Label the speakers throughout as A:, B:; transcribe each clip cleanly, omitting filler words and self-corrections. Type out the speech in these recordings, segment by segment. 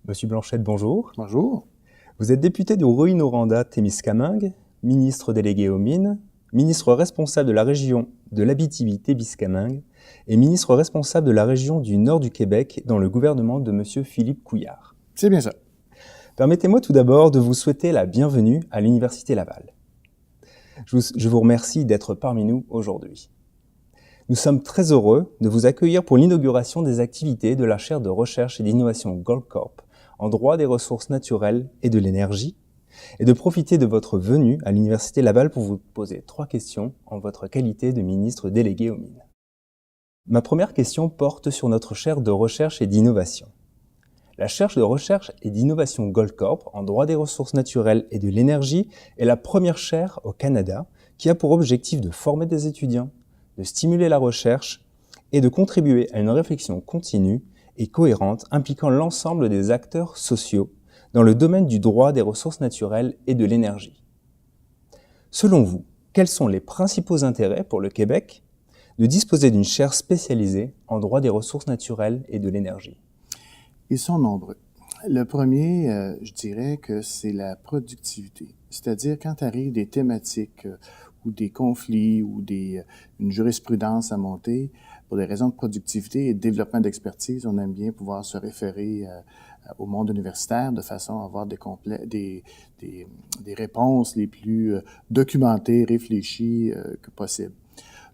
A: Monsieur Blanchette, bonjour.
B: Bonjour.
A: Vous êtes député du Rouyn-Noranda-Témiscamingue, ministre délégué aux Mines, ministre responsable de la région de l'Abitibi-Témiscamingue et ministre responsable de la région du Nord du Québec dans le gouvernement de Monsieur Philippe Couillard.
B: C'est bien ça.
A: Permettez-moi tout d'abord de vous souhaiter la bienvenue à l'Université Laval. Je vous remercie d'être parmi nous aujourd'hui. Nous sommes très heureux de vous accueillir pour l'inauguration des activités de la chaire de recherche et d'innovation Goldcorp en droit des ressources naturelles et de l'énergie, et de profiter de votre venue à l'Université Laval pour vous poser 3 questions en votre qualité de ministre délégué aux Mines. Ma première question porte sur notre chaire de recherche et d'innovation. La chaire de recherche et d'innovation Goldcorp en droit des ressources naturelles et de l'énergie est la première chaire au Canada qui a pour objectif de former des étudiants, de stimuler la recherche et de contribuer à une réflexion continue et cohérente impliquant l'ensemble des acteurs sociaux dans le domaine du droit des ressources naturelles et de l'énergie. Selon vous, quels sont les principaux intérêts pour le Québec de disposer d'une chaire spécialisée en droit des ressources naturelles et de l'énergie?
B: Ils sont nombreux. Le premier, je dirais que c'est la productivité. C'est-à-dire quand arrivent des thématiques ou des conflits ou une jurisprudence à monter, pour des raisons de productivité et de développement d'expertise, on aime bien pouvoir se référer au monde universitaire de façon à avoir des réponses les plus documentées, réfléchies que possible.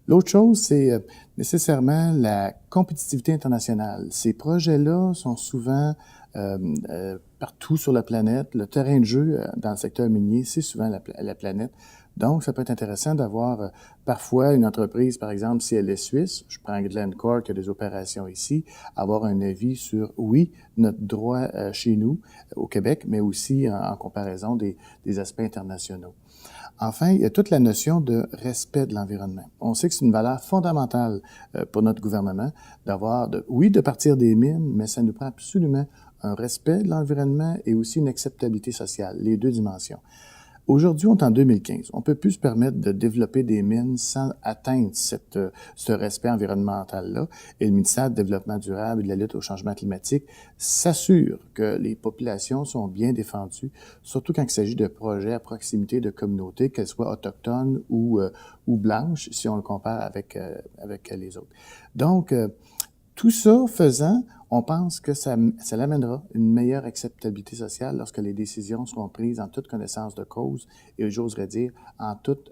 B: L'autre chose, c'est nécessairement la compétitivité internationale. Ces projets-là sont souvent partout sur la planète. Le terrain de jeu dans le secteur minier, c'est souvent la planète. Donc, ça peut être intéressant d'avoir parfois une entreprise, par exemple, si elle est suisse, je prends Glencore qui a des opérations ici, avoir un avis sur, oui, notre droit chez nous, au Québec, mais aussi en comparaison des aspects internationaux. Enfin, il y a toute la notion de respect de l'environnement. On sait que c'est une valeur fondamentale pour notre gouvernement de partir des mines, mais ça nous prend absolument un respect de l'environnement et aussi une acceptabilité sociale, les deux dimensions. Aujourd'hui, on est en 2015. On ne peut plus se permettre de développer des mines sans atteindre ce respect environnemental-là. Et le ministère du Développement durable et de la lutte au changement climatique s'assure que les populations sont bien défendues, surtout quand il s'agit de projets à proximité de communautés, qu'elles soient autochtones ou blanches, si on le compare avec les autres. Donc, tout ça faisant, on pense que ça l'amènera une meilleure acceptabilité sociale lorsque les décisions seront prises en toute connaissance de cause et j'oserais dire en toute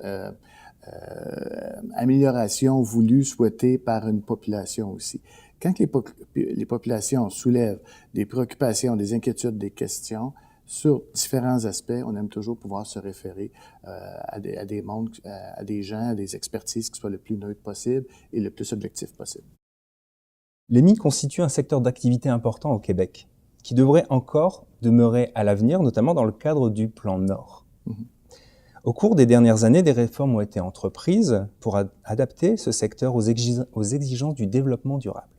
B: amélioration voulue, souhaitée par une population aussi. Quand les populations soulèvent des préoccupations, des inquiétudes, des questions sur différents aspects, on aime toujours pouvoir se référer à des mondes, à des gens, à des expertises qui soient le plus neutres possible et le plus objectif possible.
A: Les mines constituent un secteur d'activité important au Québec, qui devrait encore demeurer à l'avenir, notamment dans le cadre du Plan Nord. Au cours des dernières années, des réformes ont été entreprises pour adapter ce secteur aux exigences du développement durable.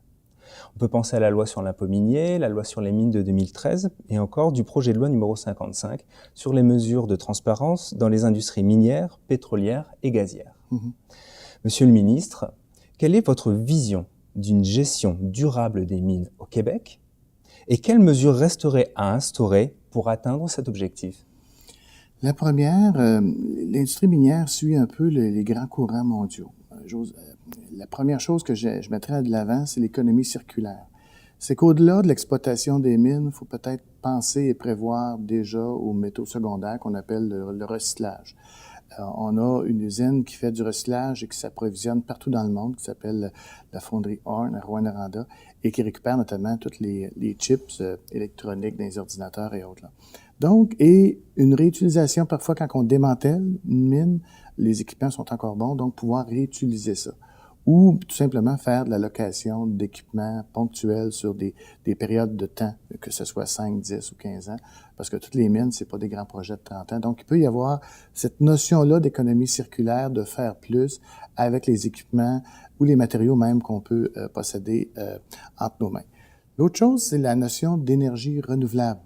A: On peut penser à la loi sur l'impôt minier, la loi sur les mines de 2013 et encore du projet de loi numéro 55 sur les mesures de transparence dans les industries minières, pétrolières et gazières. Monsieur le ministre, quelle est votre vision d'une gestion durable des mines au Québec et quelles mesures resteraient à instaurer pour atteindre cet objectif?
B: La première, l'industrie minière suit un peu les grands courants mondiaux. La première chose que je mettrais de l'avant, c'est l'économie circulaire. C'est qu'au-delà de l'exploitation des mines, il faut peut-être penser et prévoir déjà aux métaux secondaires qu'on appelle le recyclage. On a une usine qui fait du recyclage et qui s'approvisionne partout dans le monde, qui s'appelle la fonderie Horn à Rouyn-Noranda et qui récupère notamment toutes les chips électroniques dans les ordinateurs et autres. Là. Donc, et une réutilisation, parfois quand on démantèle une mine, les équipements sont encore bons, donc pouvoir réutiliser ça. Ou tout simplement faire de la location d'équipements ponctuels sur des périodes de temps, que ce soit 5, 10 ou 15 ans, parce que toutes les mines, c'est pas des grands projets de 30 ans. Donc, il peut y avoir cette notion-là d'économie circulaire, de faire plus avec les équipements ou les matériaux même qu'on peut posséder entre nos mains. L'autre chose, c'est la notion d'énergie renouvelable.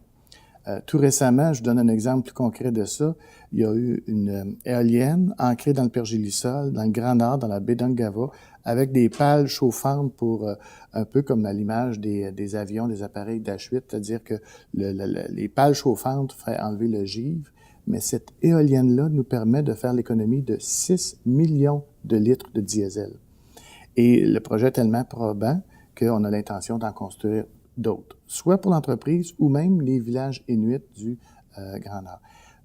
B: Tout récemment, je donne un exemple plus concret de ça. Il y a eu une éolienne ancrée dans le Pergélisol, dans le Grand Nord, dans la baie d'Ungava, avec des pales chauffantes pour un peu comme à l'image des avions, des appareils d'H8, c'est-à-dire que les pales chauffantes feraient enlever le givre. Mais cette éolienne-là nous permet de faire l'économie de 6 millions de litres de diesel. Et le projet est tellement probant qu'on a l'intention d'en construire d'autres, soit pour l'entreprise ou même les villages inuits du Grand Nord.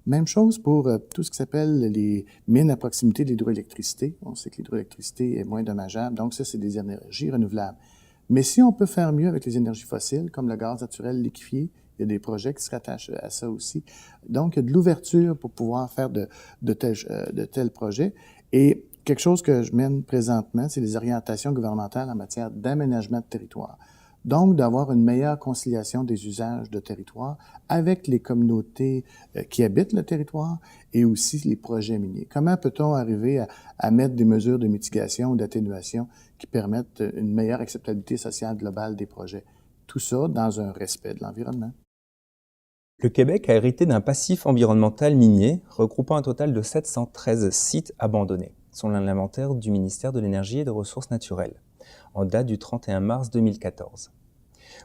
B: Même chose pour tout ce qui s'appelle les mines à proximité de l'hydroélectricité. On sait que l'hydroélectricité est moins dommageable, donc ça, c'est des énergies renouvelables. Mais si on peut faire mieux avec les énergies fossiles, comme le gaz naturel liquéfié, il y a des projets qui se rattachent à ça aussi. Donc, il y a de l'ouverture pour pouvoir faire de tels projets. Et quelque chose que je mène présentement, c'est les orientations gouvernementales en matière d'aménagement de territoire. Donc, d'avoir une meilleure conciliation des usages de territoire avec les communautés qui habitent le territoire et aussi les projets miniers. Comment peut-on arriver à mettre des mesures de mitigation ou d'atténuation qui permettent une meilleure acceptabilité sociale globale des projets? Tout ça dans un respect de l'environnement.
A: Le Québec a hérité d'un passif environnemental minier regroupant un total de 713 sites abandonnés, selon l'inventaire du ministère de l'Énergie et des Ressources naturelles, en date du 31 mars 2014.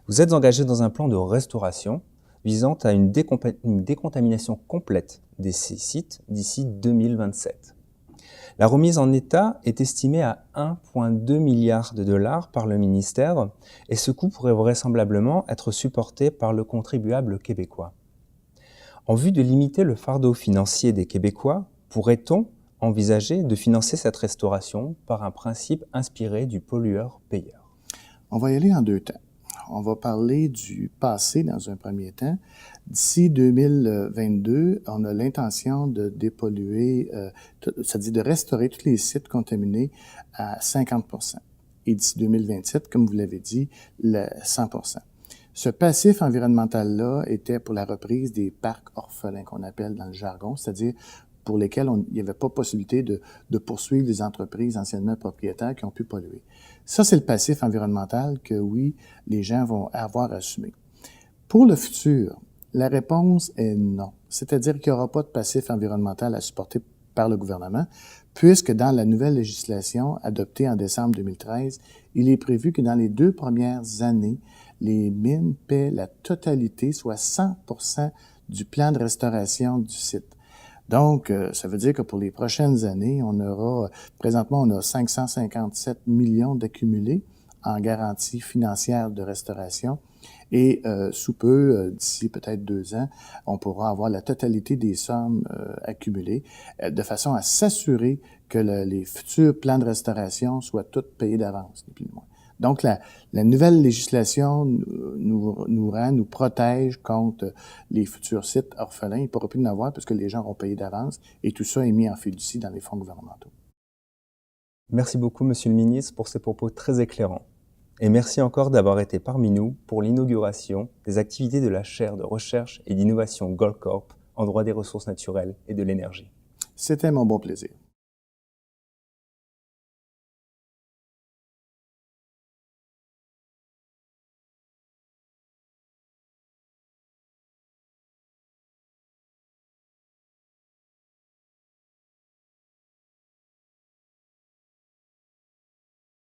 A: Vous êtes engagé dans un plan de restauration visant à une décontamination complète de ces sites d'ici 2027. La remise en état est estimée à 1,2 milliard de dollars par le ministère et ce coût pourrait vraisemblablement être supporté par le contribuable québécois. En vue de limiter le fardeau financier des Québécois, pourrait-on envisager de financer cette restauration par un principe inspiré du pollueur-payeur?
B: On va y aller en deux temps. On va parler du passé dans un premier temps. D'ici 2022, on a l'intention de dépolluer, c'est-à-dire de restaurer tous les sites contaminés à 50%. Et d'ici 2027, comme vous l'avez dit, 100%. Ce passif environnemental-là était pour la reprise des parcs orphelins qu'on appelle dans le jargon, c'est-à-dire pour lesquels il n'y avait pas possibilité de poursuivre les entreprises anciennement propriétaires qui ont pu polluer. Ça, c'est le passif environnemental que, oui, les gens vont avoir assumé. Pour le futur, la réponse est non. C'est-à-dire qu'il n'y aura pas de passif environnemental à supporter par le gouvernement, puisque dans la nouvelle législation adoptée en décembre 2013, il est prévu que dans les 2 premières années, les mines paient la totalité, soit 100% du plan de restauration du site. Donc, ça veut dire que pour les prochaines années, présentement, on a 557 millions d'accumulés en garantie financière de restauration. Et sous peu, d'ici peut-être 2 ans, on pourra avoir la totalité des sommes accumulées de façon à s'assurer que les futurs plans de restauration soient tous payés d'avance, ni plus ni moins. Donc, la nouvelle législation nous protège contre les futurs sites orphelins. Il ne pourra plus en avoir parce que les gens auront payé d'avance et tout ça est mis en fiducie dans les fonds gouvernementaux.
A: Merci beaucoup, Monsieur le ministre, pour ces propos très éclairants. Et merci encore d'avoir été parmi nous pour l'inauguration des activités de la chaire de recherche et d'innovation Goldcorp en droit des ressources naturelles et de l'énergie.
B: C'était mon bon plaisir.